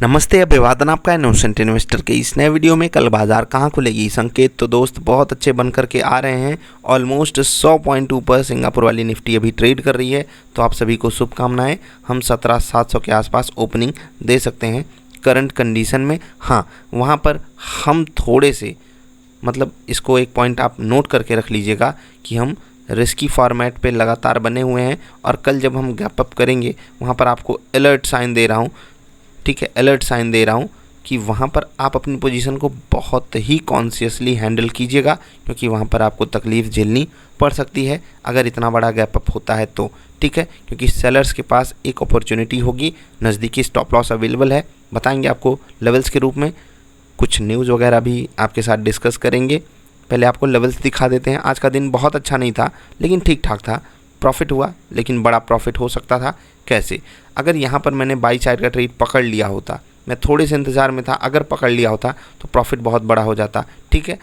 नमस्ते, अभिवादन आपका इनोसेंट इन्वेस्टर के इस नए वीडियो में। कल बाजार कहां खुलेगी, संकेत तो दोस्त बहुत अच्छे बन करके आ रहे हैं। ऑलमोस्ट 100 पॉइंट ऊपर सिंगापुर वाली निफ्टी अभी ट्रेड कर रही है, तो आप सभी को शुभकामनाएं। हम 17,700 के आसपास ओपनिंग दे सकते हैं करंट कंडीशन में। हाँ, वहां पर हम थोड़े से इसको एक पॉइंट आप नोट करके रख लीजिएगा कि हम रिस्की फॉर्मेट पे लगातार बने हुए हैं, और कल जब हम गैप अप करेंगे वहाँ पर आपको अलर्ट साइन दे रहा हूँ, ठीक है, अलर्ट साइन दे रहा हूँ कि वहाँ पर आप अपनी पोजीशन को बहुत ही कॉन्शियसली हैंडल कीजिएगा, क्योंकि वहाँ पर आपको तकलीफ़ झेलनी पड़ सकती है अगर इतना बड़ा गैप अप होता है तो, ठीक है। क्योंकि सेलर्स के पास एक अपॉर्चुनिटी होगी, नज़दीकी स्टॉप लॉस अवेलेबल है, बताएंगे आपको लेवल्स के रूप में। कुछ न्यूज़ वगैरह भी आपके साथ डिस्कस करेंगे। पहले आपको लेवल्स दिखा देते हैं। आज का दिन बहुत अच्छा नहीं था, लेकिन ठीक ठाक था। प्रॉफिट हुआ, लेकिन बड़ा प्रॉफिट हो सकता था। कैसे? अगर यहाँ पर मैंने बाई साइड का ट्रेड पकड़ लिया होता, मैं थोड़े से इंतज़ार में था, अगर पकड़ लिया होता तो प्रॉफिट बहुत बड़ा हो जाता, ठीक है।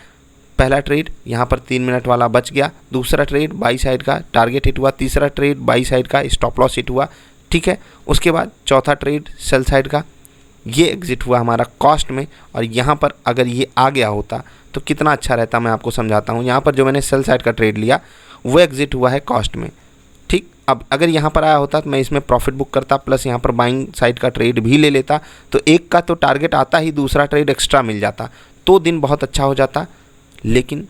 पहला ट्रेड यहाँ पर 3 मिनट वाला बच गया, दूसरा ट्रेड बाई साइड का टारगेट हिट हुआ, तीसरा ट्रेड बाई साइड का स्टॉप लॉस हिट हुआ, ठीक है। उसके बाद चौथा ट्रेड सेल साइड का, ये एग्जिट हुआ हमारा कॉस्ट में। और यहाँ पर अगर ये आ गया होता तो कितना अच्छा रहता, मैं आपको समझाता हूँ। यहाँ पर जो मैंने सेल साइड का ट्रेड लिया वो एग्जिट हुआ है कॉस्ट में, ठीक। अब अगर यहाँ पर आया होता तो मैं इसमें प्रॉफिट बुक करता, प्लस यहाँ पर बाइंग साइड का ट्रेड भी ले लेता, तो एक का तो टारगेट आता ही, दूसरा ट्रेड एक्स्ट्रा मिल जाता, तो दिन बहुत अच्छा हो जाता। लेकिन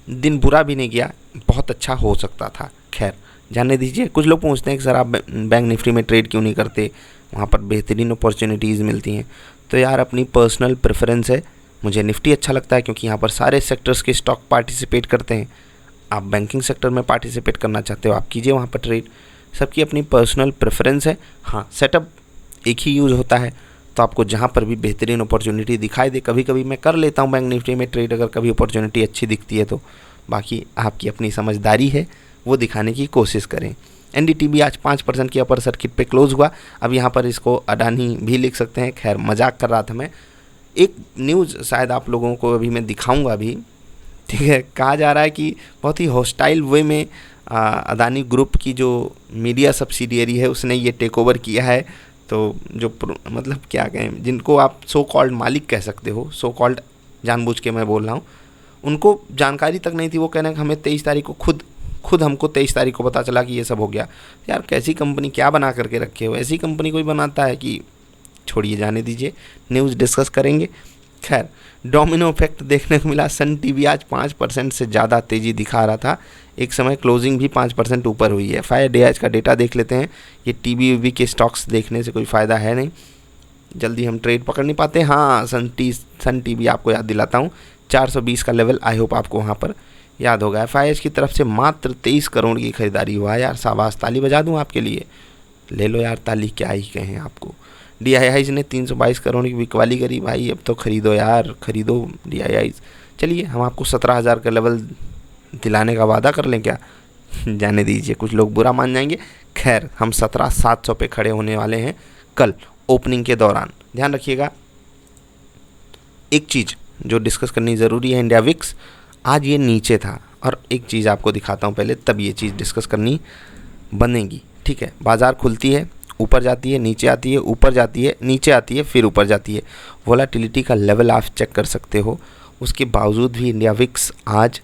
दिन बुरा भी नहीं गया, बहुत अच्छा हो सकता था। खैर, जाने दीजिए। कुछ लोग पूछते हैं कि सर आप बैंक निफ्टी में ट्रेड क्यों नहीं करते, वहाँ पर बेहतरीन अपॉर्चुनिटीज़ मिलती हैं। तो यार, अपनी पर्सनल प्रेफरेंस है। मुझे निफ्टी अच्छा लगता है क्योंकि यहाँ पर सारे सेक्टर्स के स्टॉक पार्टिसिपेट करते हैं। आप बैंकिंग सेक्टर में पार्टिसिपेट करना चाहते हो, आप कीजिए वहाँ पर ट्रेड, सबकी अपनी पर्सनल प्रेफरेंस है। हाँ, सेटअप एक ही यूज़ होता है, तो आपको जहाँ पर भी बेहतरीन अपॉर्चुनिटी दिखाई दे, कभी कभी मैं कर लेता हूँ बैंक निफ्टी में ट्रेड, अगर कभी अपॉर्चुनिटी अच्छी दिखती है तो। बाकी आपकी अपनी समझदारी है, वो दिखाने की कोशिश करें। एनडीटीवी आज 5% की अपर सर्किट पे क्लोज हुआ। अब यहाँ पर इसको अडानी भी लिख सकते हैं। खैर, मजाक कर रहा था मैं। एक न्यूज़ शायद आप लोगों को अभी मैं दिखाऊंगा भी, ठीक है। कहा जा रहा है कि बहुत ही हॉस्टाइल वे में अदानी ग्रुप की जो मीडिया सब्सिडियरी है उसने ये टेक ओवर किया है। तो जो क्या कहें, जिनको आप सो कॉल्ड मालिक कह सकते हो, सो कॉल्ड जानबूझ के मैं बोल रहा हूँ, उनको जानकारी तक नहीं थी। वो कह रहे हैं कि हमें 23 तारीख को खुद हमको 23 तारीख को पता चला कि ये सब हो गया। यार, कैसी कंपनी, क्या बना करके रखे हो? ऐसी कंपनी कोई बनाता है कि? छोड़िए, जाने दीजिए, न्यूज़ डिस्कस करेंगे। खैर, डोमिनो इफेक्ट देखने को मिला। सन टीवी आज 5% से ज़्यादा तेज़ी दिखा रहा था, एक समय क्लोजिंग भी 5% ऊपर हुई है। FIDE आज का डेटा देख लेते हैं। ये टीवी के स्टॉक्स देखने से कोई फ़ायदा है नहीं, जल्दी हम ट्रेड पकड़ नहीं पाते। हाँ, सन टीवी आपको याद दिलाता हूँ, 420 का लेवल, आई होप आपको वहाँ पर याद होगा। FIS की तरफ से मात्र 23 करोड़ की खरीदारी हुआ है। यार शाबाश, ताली बजा दूँ आपके लिए, ले लो यार ताली, क्या ही कहें आपको। DIIs ने 322 करोड़ की बिकवाली करी। भाई अब तो खरीदो यार, खरीदो DIIs। चलिए, हम आपको 17,000 का लेवल दिलाने का वादा कर लें क्या? जाने दीजिए, कुछ लोग बुरा मान जाएंगे। खैर, हम 17,700 पे खड़े होने वाले हैं कल ओपनिंग के दौरान। ध्यान रखिएगा, एक चीज़ जो डिस्कस करनी ज़रूरी है, इंडिया विक्स आज ये नीचे था, और एक चीज़ आपको दिखाता हूँ पहले, तब ये चीज़ डिस्कस करनी बनेगी, ठीक है। बाज़ार खुलती है, ऊपर जाती है, नीचे आती है, ऊपर जाती है, नीचे आती है, फिर ऊपर जाती है। वोलेटिलिटी का लेवल आप चेक कर सकते हो, उसके बावजूद भी इंडिया विक्स आज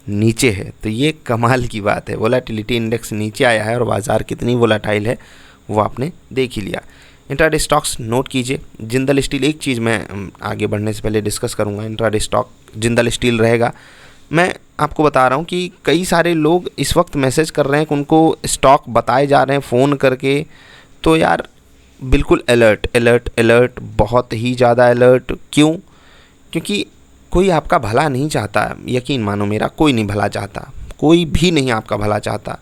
नीचे है, तो ये कमाल की बात है। वोलेटिलिटी इंडेक्स नीचे आया है और बाज़ार कितनी वोलेटाइल है वो आपने देख ही लिया। इंट्राडे स्टॉक्स नोट कीजिए। जिंदल स्टील, एक चीज़ मैं आगे बढ़ने से पहले डिस्कस करूँगा, इंट्राडे स्टॉक जिंदल स्टील रहेगा। मैं आपको बता रहा हूँ कि कई सारे लोग इस वक्त मैसेज कर रहे हैं कि उनको स्टॉक बताए जा रहे हैं फ़ोन करके। तो यार, बिल्कुल अलर्ट अलर्ट अलर्ट, बहुत ही ज़्यादा अलर्ट। क्यों? क्योंकि कोई आपका भला नहीं चाहता, यकीन मानो मेरा, कोई नहीं भला चाहता, कोई भी नहीं आपका भला चाहता,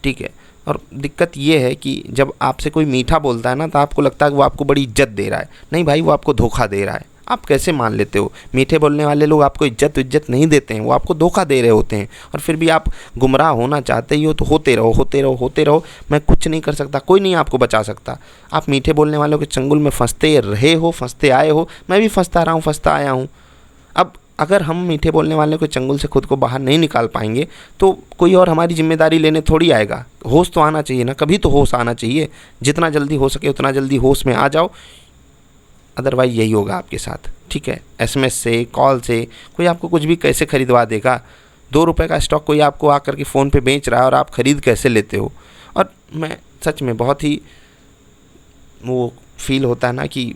ठीक है। और दिक्कत ये है कि जब आपसे कोई मीठा बोलता है ना, तो आपको लगता है कि वो आपको बड़ी इज्जत दे रहा है। नहीं भाई, वो आपको धोखा दे रहा है। आप कैसे मान लेते हो? मीठे बोलने वाले लोग आपको इज्जत नहीं देते हैं, वो आपको धोखा दे रहे होते हैं। और फिर भी आप गुमराह होना चाहते ही हो, तो होते रहो होते रहो होते रहो। मैं कुछ नहीं कर सकता, कोई नहीं आपको बचा सकता। आप मीठे बोलने वालों के चंगुल में फंसते रहे हो, फंसते आए हो, मैं भी फंसता रहा हूँ, फंसता आया हूँ। अब अगर हम मीठे बोलने वाले के चंगुल से खुद को बाहर नहीं निकाल पाएंगे, तो कोई और हमारी जिम्मेदारी लेने थोड़ी आएगा। होश तो आना चाहिए ना, कभी तो होश आना चाहिए। जितना जल्दी हो सके उतना जल्दी होश में आ जाओ। अदरवाइज यही होगा आपके साथ, ठीक है। एसएमएस से, कॉल से कोई आपको कुछ भी कैसे खरीदवा देगा। 2 रुपये का स्टॉक कोई आपको आकर के फ़ोन पे बेच रहा है और आप ख़रीद कैसे लेते हो। और मैं सच में बहुत ही वो फील होता है ना कि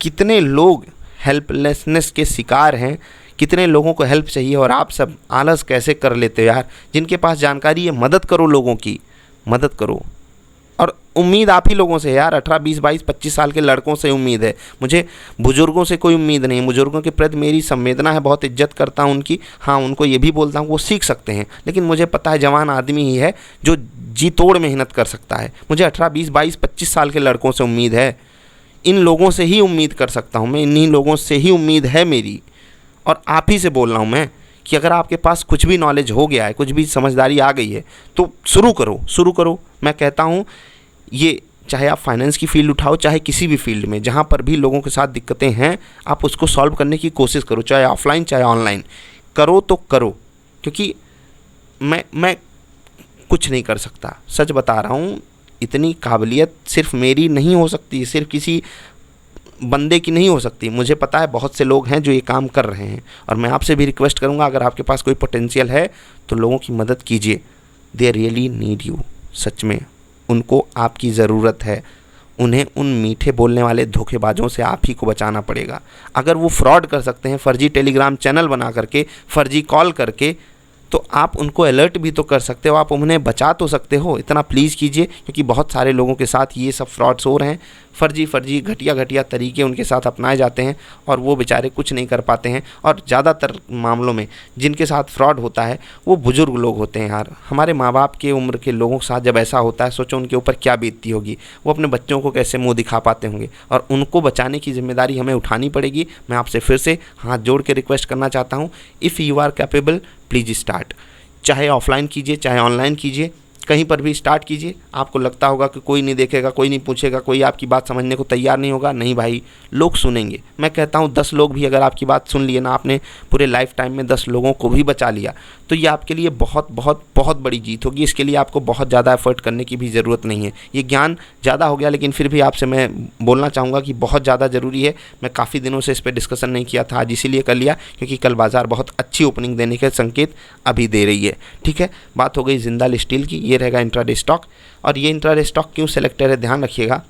कितने लोग हेल्पलेसनेस के शिकार हैं, कितने लोगों को हेल्प चाहिए और आप सब आलस कैसे कर लेते हो यार। जिनके पास जानकारी है मदद करो, लोगों की मदद करो। और उम्मीद आप ही लोगों से है यार, 18, 20, 22, 25 साल के लड़कों से उम्मीद है मुझे, बुज़ुर्गों से कोई उम्मीद नहीं। बुज़ुर्गों के प्रति मेरी संवेदना है, बहुत इज्जत करता हूँ उनकी। हाँ, उनको ये भी बोलता हूँ वो सीख सकते हैं, लेकिन मुझे पता है जवान आदमी ही है जो जी तोड़ मेहनत कर सकता है। मुझे 18, 20, 22, 25 साल के लड़कों से उम्मीद है। इन लोगों से ही उम्मीद कर सकता हूँ मैं, इन्हीं लोगों से ही उम्मीद है मेरी। और आप ही से बोल रहा हूँ मैं कि अगर आपके पास कुछ भी नॉलेज हो गया है, कुछ भी समझदारी आ गई है, तो शुरू करो। मैं कहता हूँ ये, चाहे आप फाइनेंस की फील्ड उठाओ, चाहे किसी भी फील्ड में जहाँ पर भी लोगों के साथ दिक्कतें हैं, आप उसको सॉल्व करने की कोशिश करो, चाहे ऑफलाइन चाहे ऑनलाइन। करो तो करो, क्योंकि मैं कुछ नहीं कर सकता, सच बता रहा हूँ। इतनी काबिलियत सिर्फ मेरी नहीं हो सकती, सिर्फ किसी बंदे की नहीं हो सकती। मुझे पता है बहुत से लोग हैं जो ये काम कर रहे हैं, और मैं आपसे भी रिक्वेस्ट करूँगा, अगर आपके पास कोई पोटेंशियल है तो लोगों की मदद कीजिए। दे रियली नीड यू, सच में उनको आपकी ज़रूरत है। उन्हें उन मीठे बोलने वाले धोखेबाजों से आप ही को बचाना पड़ेगा। अगर वो फ्रॉड कर सकते हैं फर्जी टेलीग्राम चैनल बना करके, फर्जी कॉल करके, तो आप उनको अलर्ट भी तो कर सकते हो, आप उन्हें बचा तो सकते हो। इतना प्लीज़ कीजिए, क्योंकि बहुत सारे लोगों के साथ ये सब फ्रॉड्स हो रहे हैं। फर्जी घटिया तरीके उनके साथ अपनाए जाते हैं और वो बेचारे कुछ नहीं कर पाते हैं। और ज़्यादातर मामलों में जिनके साथ फ्रॉड होता है वो बुज़ुर्ग लोग होते हैं यार। हमारे माँ बाप के उम्र के लोगों के साथ जब ऐसा होता है, सोचो उनके ऊपर क्या बीतती होगी, वो अपने बच्चों को कैसे मुँह दिखा पाते होंगे। और उनको बचाने की जिम्मेदारी हमें उठानी पड़ेगी। मैं आपसे फिर से हाथ जोड़ के रिक्वेस्ट करना चाहता हूँ, if you are capable please start. चाहे ऑफलाइन कीजिए, चाहे ऑनलाइन कीजिए, कहीं पर भी स्टार्ट कीजिए। आपको लगता होगा कि कोई नहीं देखेगा, कोई नहीं पूछेगा, कोई आपकी बात समझने को तैयार नहीं होगा। नहीं भाई, लोग सुनेंगे। मैं कहता हूँ 10 लोग भी अगर आपकी बात सुन लिए ना, आपने पूरे लाइफ टाइम में 10 लोगों को भी बचा लिया, तो ये आपके लिए बहुत बहुत बहुत बड़ी जीत होगी। इसके लिए आपको बहुत ज़्यादा एफर्ट करने की भी ज़रूरत नहीं है। ये ज्ञान ज़्यादा हो गया, लेकिन फिर भी आपसे मैं बोलना चाहूँगा कि बहुत ज़्यादा ज़रूरी है। मैं काफ़ी दिनों से इस पर डिस्कशन नहीं किया था, आज इसीलिए कर लिया क्योंकि कल बाज़ार बहुत अच्छी ओपनिंग देने के संकेत अभी दे रही है। ठीक है, बात हो गई जिंदाल स्टील की। ये रहेगा इंट्राडे स्टॉक। और ये इंट्राडे स्टॉक क्यों सेलेक्टेड है, ध्यान रखिएगा।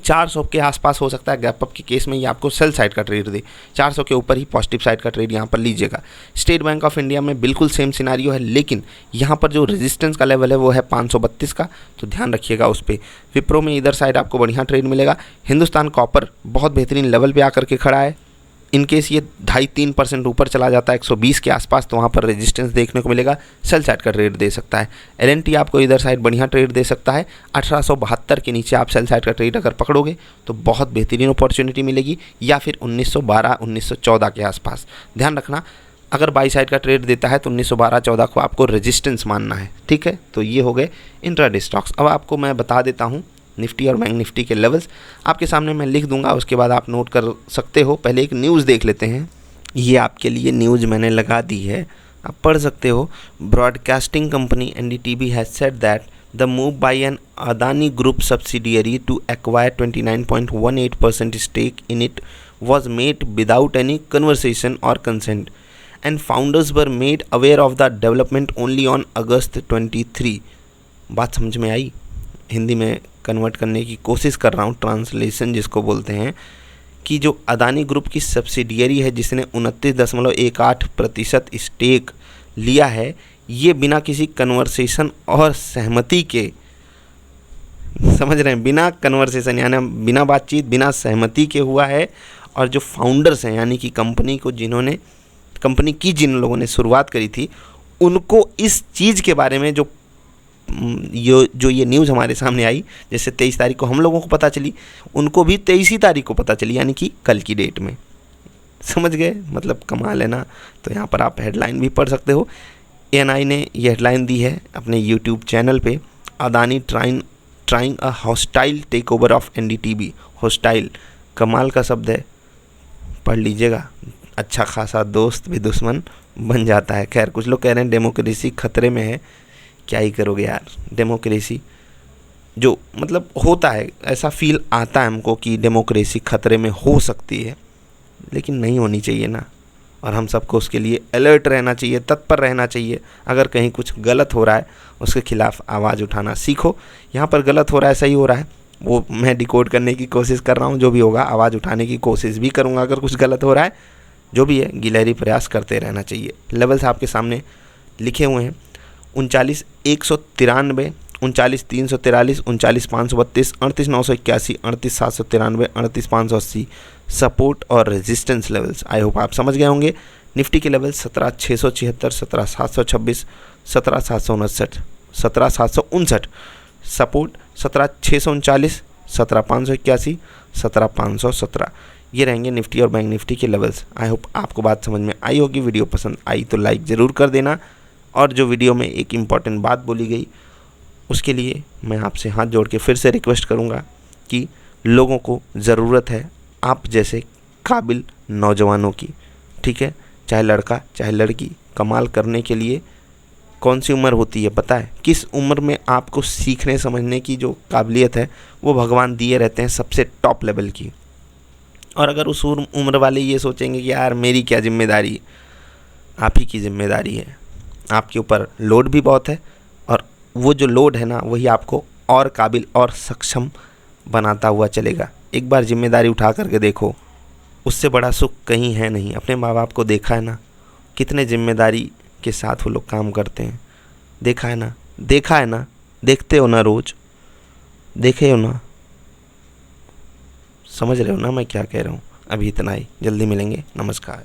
400 के आसपास हो सकता है गैप अप के केस में ये आपको सेल साइड का ट्रेड दे, 400 के ऊपर ही पॉजिटिव साइड का ट्रेड यहाँ पर लीजिएगा। स्टेट बैंक ऑफ इंडिया में बिल्कुल सेम सिनारियो है, लेकिन यहाँ पर जो रेजिस्टेंस का लेवल है वो है 532 का, तो ध्यान रखिएगा उस पर। विप्रो में इधर साइड आपको बढ़िया ट्रेड मिलेगा। हिंदुस्तान कॉपर बहुत बेहतरीन लेवल पे आकर के खड़ा है। इनकेस ये 2.5-3% ऊपर चला जाता है 120 के आसपास, तो वहाँ पर रेजिस्टेंस देखने को मिलेगा, सेल साइड का ट्रेड दे सकता है। एलएनटी आपको इधर साइड बढ़िया ट्रेड दे सकता है। 1872 के नीचे आप सेल साइड का ट्रेड अगर पकड़ोगे तो बहुत बेहतरीन अपॉर्चुनिटी मिलेगी, या फिर 1912-1914 के आसपास। ध्यान रखना, अगर बाई साइड का ट्रेड देता है तो 1912-14 को आपको रेजिस्टेंस मानना है। ठीक है, तो ये हो गए इंट्राडे स्टॉक्स। अब आपको मैं बता देता हूँ निफ्टी और बैंक निफ्टी के लेवल्स आपके सामने मैं लिख दूंगा, उसके बाद आप नोट कर सकते हो। पहले एक न्यूज़ देख लेते हैं। ये आपके लिए न्यूज़ मैंने लगा दी है, आप पढ़ सकते हो। Broadcasting company NDTV has said that the move by an Adani group subsidiary to acquire 29.18% stake in it was made without any conversation or consent and founders were made aware of the development only on August 23। बात समझ में आई? हिंदी में convert करने की कोशिश कर रहा हूँ, ट्रांसलेशन जिसको बोलते हैं, कि जो अदानी ग्रुप की सब्सिडियरी है जिसने 29.18% स्टेक लिया है, ये बिना किसी कन्वर्सेशन और सहमति के, समझ रहे हैं, बिना कन्वर्सेशन यानी बिना बातचीत बिना सहमति के हुआ है। और जो फाउंडर्स हैं यानी कि कंपनी की जिन लोगों ने शुरुआत करी थी, उनको इस चीज़ के बारे में जो ये न्यूज़ हमारे सामने आई, जैसे 23 तारीख को हम लोगों को पता चली, उनको भी 23 तारीख को पता चली, यानी कि कल की डेट में। समझ गए? मतलब कमाल है ना। तो यहाँ पर आप हेडलाइन भी पढ़ सकते हो। एएनआई ने ये हेडलाइन दी है अपने यूट्यूब चैनल पे, Adani trying a hostile takeover of NDTV. Hostile कमाल का शब्द है, पढ़ लीजिएगा। अच्छा खासा दोस्त भी दुश्मन बन जाता है। खैर, कुछ लोग कह रहे हैं डेमोक्रेसी खतरे में है। क्या ही करोगे यार, डेमोक्रेसी जो मतलब होता है, ऐसा फील आता है हमको कि डेमोक्रेसी खतरे में हो सकती है, लेकिन नहीं होनी चाहिए ना। और हम सबको उसके लिए अलर्ट रहना चाहिए, तत्पर रहना चाहिए। अगर कहीं कुछ गलत हो रहा है उसके खिलाफ आवाज़ उठाना सीखो। यहाँ पर गलत हो रहा है, सही हो रहा है, वो मैं डिकोड करने की कोशिश कर रहा हूँ। जो भी होगा आवाज़ उठाने की कोशिश भी करूँगा। अगर कुछ गलत हो रहा है, जो भी है गिलहरी प्रयास करते रहना चाहिए। लेवल्स आपके सामने लिखे हुए हैं 39,193, 39,343, 39,532, 38,981, 38,793, 38,580 सपोर्ट और रेजिस्टेंस लेवल्स। आई होप आप समझ गए होंगे। निफ्टी के लेवल 17,676, 17,726, 17,759, 17,759 सपोर्ट, 17,639, 17,581, 17,517 ये रहेंगे निफ्टी और बैंक निफ्टी के लेवल्स। आई होप आपको बात समझ में आई होगी। वीडियो पसंद आई तो लाइक ज़रूर कर देना। और जो वीडियो में एक इम्पॉर्टेंट बात बोली गई उसके लिए मैं आपसे हाथ जोड़ के फिर से रिक्वेस्ट करूँगा कि लोगों को ज़रूरत है आप जैसे काबिल नौजवानों की, ठीक है। चाहे लड़का चाहे लड़की, कमाल करने के लिए कौन सी उम्र होती है पता है? किस उम्र में आपको सीखने समझने की जो काबिलियत है वो भगवान दिए रहते हैं सबसे टॉप लेवल की। और अगर उस उम्र वाले ये सोचेंगे कि यार मेरी क्या जिम्मेदारी, आप ही की जिम्मेदारी है। आपके ऊपर लोड भी बहुत है, और वो जो लोड है ना वही आपको और काबिल और सक्षम बनाता हुआ चलेगा। एक बार जिम्मेदारी उठा करके देखो, उससे बड़ा सुख कहीं है नहीं। अपने माँ बाप को देखा है ना, कितने जिम्मेदारी के साथ वो लोग काम करते हैं। देखा है ना, देखा है ना, देखते हो ना, रोज़ देखे हो ना, समझ रहे हो ना मैं क्या कह रहा हूँ। अभी इतना ही, जल्दी मिलेंगे, नमस्कार।